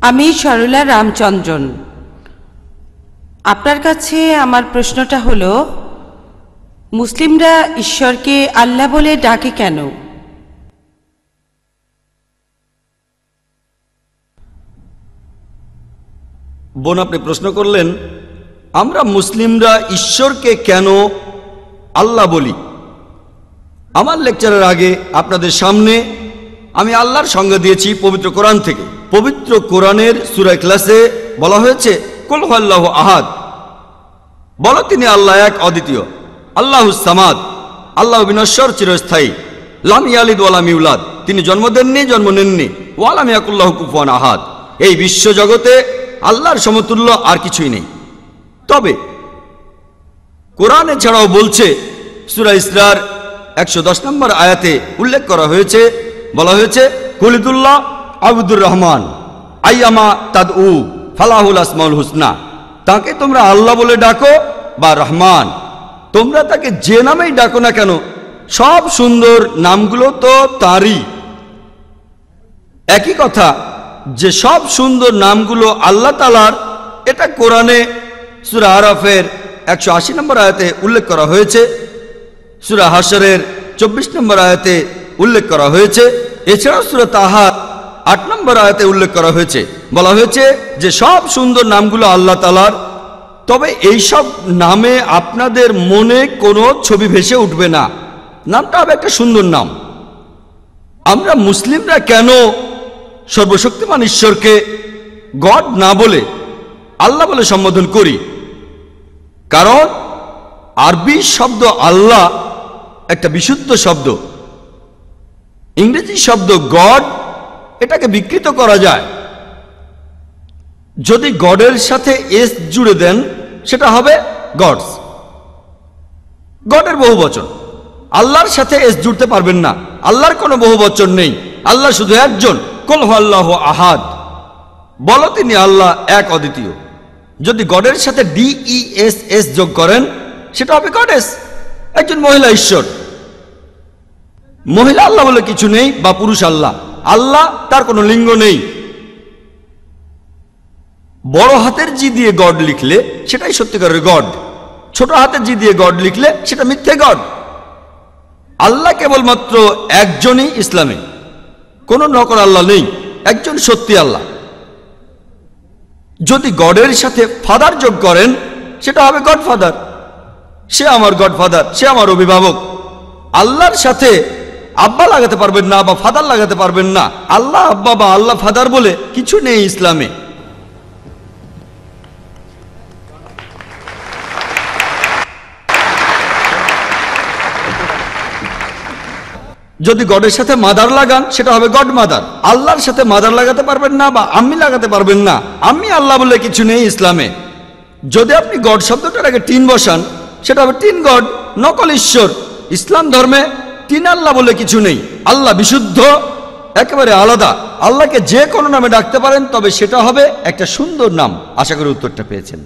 আমি সরলা রামচন্দ্রন। আপনার কাছে আমার প্রশ্নটা হলো, মুসলিমরা ঈশ্বরকে আল্লাহ বলে ডাকে কেন? বোন, আপনি প্রশ্ন করলেন আমরা মুসলিমরা ঈশ্বরকে কেন আল্লাহ বলি। আমার লেকচারের আগে আপনাদের সামনে আমি আল্লাহর সংজ্ঞা দিয়েছি পবিত্র কোরআন থেকে। পবিত্র কোরআনের সূরা ইখলাসে বলা হয়েছে, কুল হুয়াল্লাহু আহাদ, বলো তিনি আল্লাহ এক অদ্বিতীয়, আল্লাহুস সামাদ, আল্লাহ বিনশ্বর চিরস্থায়ী, লাম ইয়ালিদ ওয়া লাম ইউলাদ, তিনি জন্ম দেননি, জন্ম নেননি, ওয়া লাম ইয়াকুল লাহু কুফুয়ান আহাদ। এই বিশ্ব জগতে আল্লাহর সমতুল্য আর কিছুই নেই। তবে কোরআন এছাড়াও বলছে, সূরা ইসরার 110 নম্বর আয়াতে উল্লেখ করা হয়েছে, বলা হয়েছে, কুলিদুল্লাহ আবদুর রহমান আইয়ামা তাদউ ফালাহুল আসমাউল হুসনা, তাকে তোমরা আল্লাহ বলে ডাকো বা রহমান, তোমরা তাকে যে নামেই ডাকো না কেন, সব সুন্দর নামগুলো তো তারই। একই কথা যে সব সুন্দর নামগুলো আল্লাহ তাআলার, এটা কোরআনে সূরা আরাফের 180 নম্বর আয়াতে উল্লেখ করা হয়েছে, সূরা হাশরের 24 নম্বর আয়াতে উল্লেখ করা হয়েছে, এছাড়াও সূরা তাহার 8 নম্বর আয়াতে উল্লেখ করা হয়েছে। বলা হয়েছে যে সব সুন্দর নামগুলো আল্লাহ তাআলার, তবে এই সব নামে আপনাদের মনে কোনো ছবি ভেসে উঠবে না, নামটা হবে একটা সুন্দর নাম। আমরা মুসলিমরা কেন সর্বশক্তিমান ঈশ্বরকে গড না বলে আল্লাহ বলে সম্বোধন করি? কারণ আরবি শব্দ আল্লাহ একটা বিশুদ্ধ শব্দ। ইংরেজি শব্দ গড, এটাকে বিকৃত করা যায়। যদি গডের সাথে এস জুড়ে দেন সেটা হবে গডস, গডের বহুবচন। আল্লাহর সাথে এস জুড়তে পারবেন না, আল্লাহর কোনো বহুবচন নেই, আল্লাহ শুধু একজন, কুল হুয়াল্লাহু আহাদ, বলো তিনি আল্লাহ এক অদ্বিতীয়। যদি গডের সাথে DESS যোগ করেন সেটা হবে গডেস, একজন মহিলা ঈশ্বর। মহিলা আল্লাহ বলে কিছু নেই, বা পুরুষ আল্লাহ। আল্লাহ তার কোনো লিঙ্গ নেই। বড় হাতের জি দিয়ে গড লিখলে সেটাই সত্যিকারের গড, ছোট হাতের জি দিয়ে গড লিখলে সেটা মিথ্যে গড। আল্লাহ কেবলমাত্র একজনই ইসলামে, কোনো নকল আল্লাহ নেই, একজন সত্যি আল্লাহ। যদি গডের সাথে ফাদার যোগ করেন সেটা হবে গডফাদার, সে আমার গডফাদার, সে আমার অভিভাবক। আল্লাহর সাথে আব্বা লাগাতে পারবেন না বা ফাদার লাগাতে পারবেন না। আল্লাহ আব্বা বা আল্লাহ ফাদার বলে কিছু নেই ইসলামে। যদি গডের সাথে মাদার লাগান সেটা হবে গড মাদার। আল্লাহর সাথে মাদার লাগাতে পারবেন না বা আম্মি লাগাতে পারবেন না। আম্মি আল্লাহ বলে কিছু নেই ইসলামে। যদি আপনি গড শব্দটার আগে টিন বসান সেটা হবে টিন গড, নকল ঈশ্বর। ইসলাম ধর্মে তিন আল্লাহ বলে কিছু নেই। আল্লাহ বিশুদ্ধ, একেবারে আলাদা। আল্লাহকে যে কোনো নামে ডাকতে পারেন, তবে সেটা হবে একটা সুন্দর নাম। আশা করি উত্তরটা পেয়েছেন।